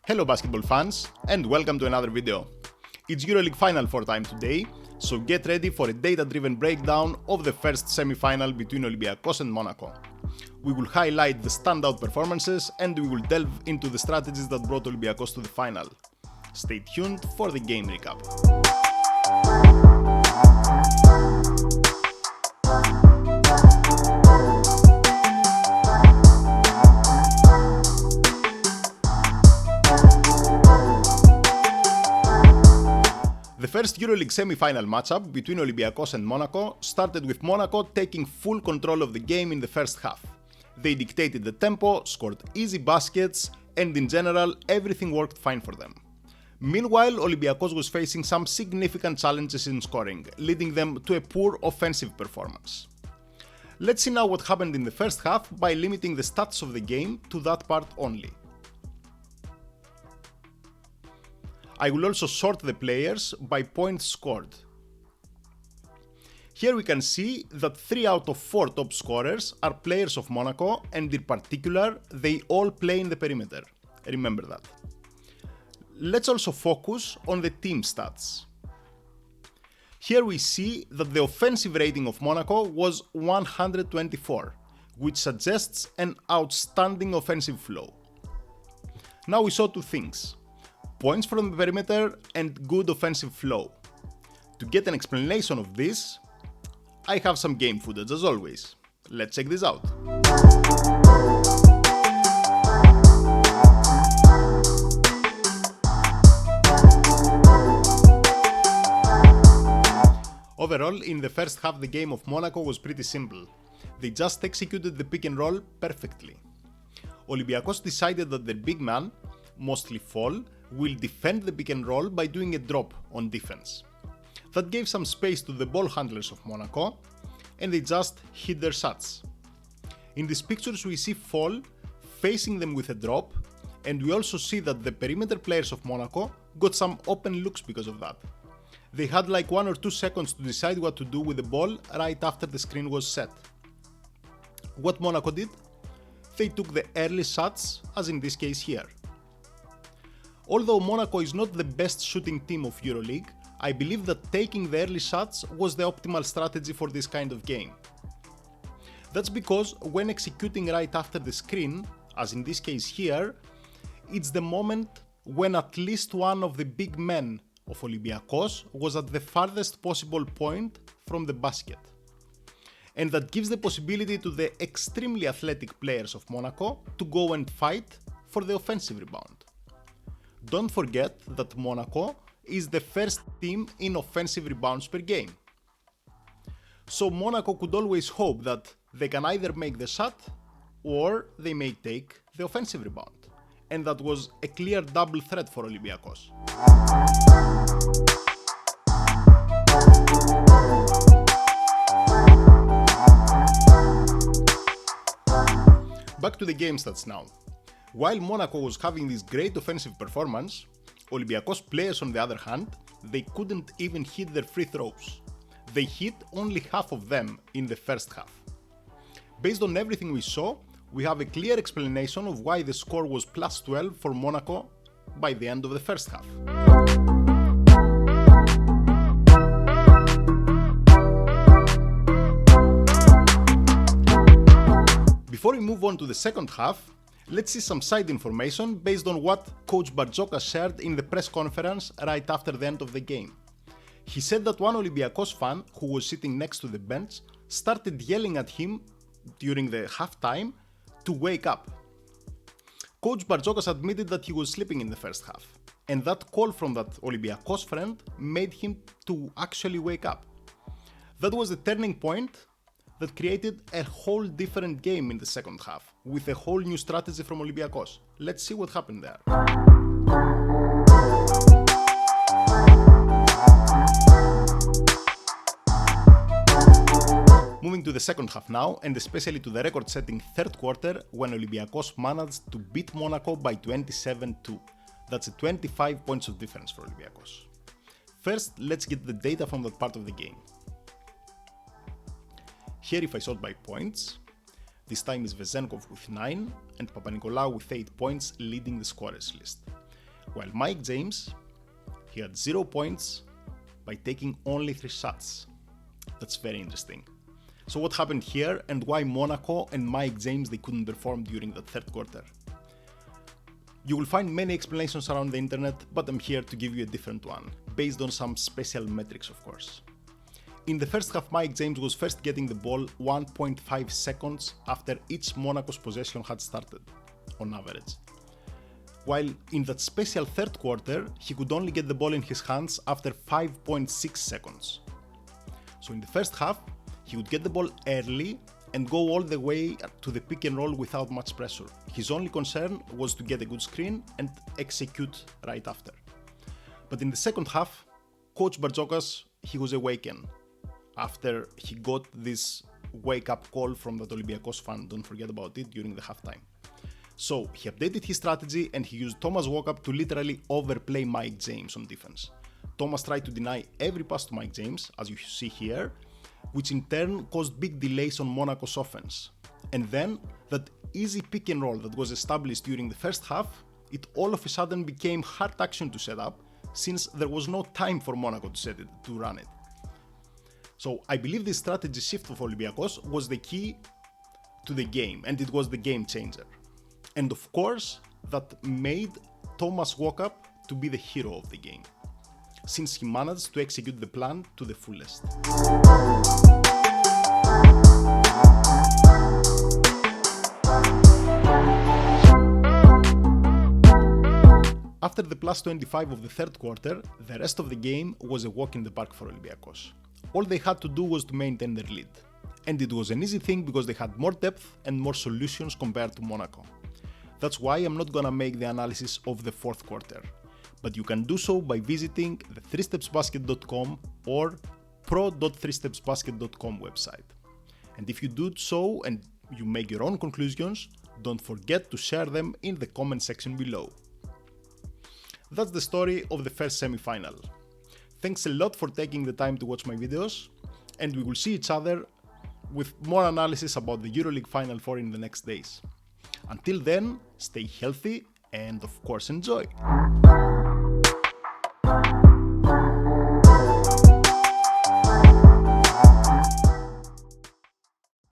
Hello basketball fans and welcome to another video. It's EuroLeague Final Four time today, so get ready for a data-driven breakdown of the first semi-final between Olympiacos and Monaco. We will highlight the standout performances and we will delve into the strategies that brought Olympiacos to the final. Stay tuned for the game recap. The first EuroLeague semi-final matchup between Olympiacos and Monaco started with Monaco taking full control of the game in the first half. They dictated the tempo, scored easy baskets, and in general everything worked fine for them. Meanwhile, Olympiacos was facing some significant challenges in scoring, leading them to a poor offensive performance. Let's see now what happened in the first half by limiting the stats of the game to that part only. I will also sort the players by points scored. Here we can see that 3 out of 4 top scorers are players of Monaco, and in particular they all play in the perimeter. Remember that. Let's also focus on the team stats. Here we see that the offensive rating of Monaco was 124, which suggests an outstanding offensive flow. Now we saw two things: points from the perimeter and good offensive flow. To get an explanation of this, I have some game footage as always. Let's check this out. Overall, in the first half the game of Monaco was pretty simple. They just executed the pick and roll perfectly. Olympiacos decided that their big man, mostly Fall, will defend the pick and roll by doing a drop on defense. That gave some space to the ball handlers of Monaco, and they just hit their shots. In these pictures we see Fall facing them with a drop, and we also see that the perimeter players of Monaco got some open looks because of that. They had like 1 or 2 seconds to decide what to do with the ball right after the screen was set. What Monaco did? They took the early shots, as in this case here. Although Monaco is not the best shooting team of EuroLeague, I believe that taking the early shots was the optimal strategy for this kind of game. That's because when executing right after the screen, as in this case here, it's the moment when at least one of the big men of Olympiacos was at the farthest possible point from the basket. And that gives the possibility to the extremely athletic players of Monaco to go and fight for the offensive rebound. Don't forget that Monaco is the first team in offensive rebounds per game. So Monaco could always hope that they can either make the shot or they may take the offensive rebound. And that was a clear double threat for Olympiacos. Back to the game stats now. While Monaco was having this great offensive performance, Olympiacos players on the other hand, they couldn't even hit their free throws. They hit only half of them in the first half. Based on everything we saw, we have a clear explanation of why the score was plus 12 for Monaco by the end of the first half. Before we move on to the second half, let's see some side information based on what Coach Barzokas shared in the press conference right after the end of the game. He said that one Olympiacos fan who was sitting next to the bench started yelling at him during the halftime to wake up. Coach Barzokas admitted that he was sleeping in the first half, and that call from that Olympiacos friend made him to actually wake up. That was the turning point that created a whole different game in the second half, with a whole new strategy from Olympiacos. Let's see what happened there. Moving to the second half now, and especially to the record-setting third quarter, when Olympiacos managed to beat Monaco by 27-2. That's a 25 points of difference for Olympiacos. First, let's get the data from that part of the game. Here if I sort by points, this time is Vezenkov with 9 and Papanikolaou with 8 points leading the scorers list. while Mike James, he had 0 points by taking only 3 shots. That's very interesting. So what happened here and why Monaco and Mike James, they couldn't perform during the third quarter? You will find many explanations around the internet, but I'm here to give you a different one, based on some special metrics of course. In the first half, Mike James was first getting the ball 1.5 seconds after each Monaco's possession had started, on average. While in that special third quarter, he could only get the ball in his hands after 5.6 seconds. So in the first half, he would get the ball early and go all the way to the pick and roll without much pressure. His only concern was to get a good screen and execute right after. But in the second half, Coach Bartzokas, he was awakened after he got this wake-up call from that Olympiacos fan, don't forget about it, during the halftime. So he updated his strategy and he used Thomas Walkup to literally overplay Mike James on defense. Thomas tried to deny every pass to Mike James, as you see here, which in turn caused big delays on Monaco's offense. And then that easy pick and roll that was established during the first half, it all of a sudden became hard action to set up, since there was no time for Monaco to run it. So I believe this strategy shift of Olympiacos was the key to the game, and it was the game changer. And of course, that made Thomas Walkup to be the hero of the game, since he managed to execute the plan to the fullest. After the plus 25 of the third quarter, the rest of the game was a walk in the park for Olympiacos. All they had to do was to maintain their lead. And it was an easy thing because they had more depth and more solutions compared to Monaco. That's why I'm not gonna make the analysis of the fourth quarter. But you can do so by visiting the 3stepsbasket.com or pro.3stepsbasket.com website. And if you do so and you make your own conclusions, don't forget to share them in the comment section below. That's the story of the first semi-final. Thanks a lot for taking the time to watch my videos, and we will see each other with more analysis about the EuroLeague Final 4 in the next days. Until then, stay healthy and of course enjoy!